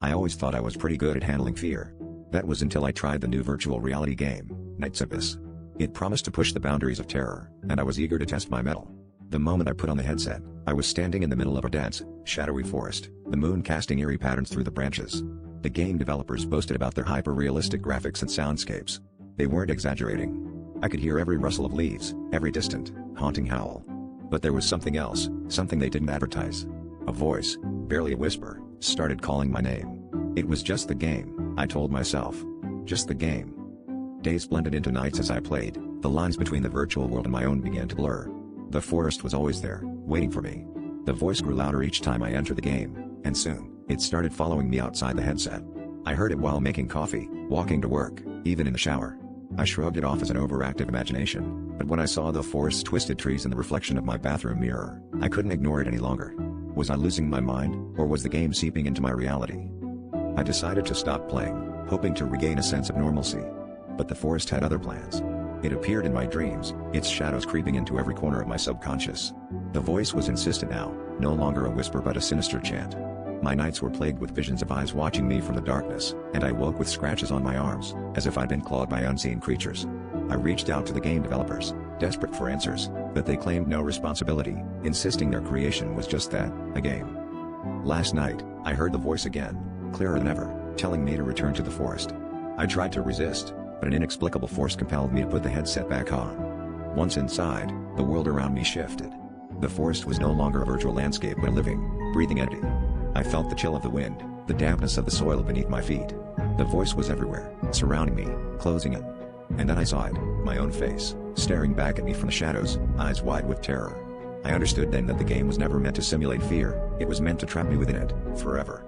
I always thought I was pretty good at handling fear. That was until I tried the new virtual reality game, Night Abyss. It promised to push the boundaries of terror, and I was eager to test my mettle. The moment I put on the headset, I was standing in the middle of a dense, shadowy forest, the moon casting eerie patterns through the branches. The game developers boasted about their hyper-realistic graphics and soundscapes. They weren't exaggerating. I could hear every rustle of leaves, every distant, haunting howl. But there was something else, something they didn't advertise. A voice, barely a whisper, started calling my name. It was just the game, I told myself. Just the game. Days blended into nights as I played, the lines between the virtual world and my own began to blur. The forest was always there, waiting for me. The voice grew louder each time I entered the game, and soon, it started following me outside the headset. I heard it while making coffee, walking to work, even in the shower. I shrugged it off as an overactive imagination, but when I saw the forest's twisted trees and the reflection of my bathroom mirror, I couldn't ignore it any longer. Was I losing my mind, or was the game seeping into my reality? I decided to stop playing, hoping to regain a sense of normalcy. But the forest had other plans. It appeared in my dreams, its shadows creeping into every corner of my subconscious. The voice was insistent now, no longer a whisper but a sinister chant. My nights were plagued with visions of eyes watching me from the darkness, and I woke with scratches on my arms, as if I'd been clawed by unseen creatures. I reached out to the game developers, desperate for answers, but they claimed no responsibility, insisting their creation was just that, a game. Last night, I heard the voice again, clearer than ever, telling me to return to the forest. I tried to resist, but an inexplicable force compelled me to put the headset back on. Once inside, the world around me shifted. The forest was no longer a virtual landscape but a living, breathing entity. I felt the chill of the wind, the dampness of the soil beneath my feet. The voice was everywhere, surrounding me, closing in. And then I saw it, my own face, staring back at me from the shadows, eyes wide with terror. I understood then that the game was never meant to simulate fear, it was meant to trap me within it, forever.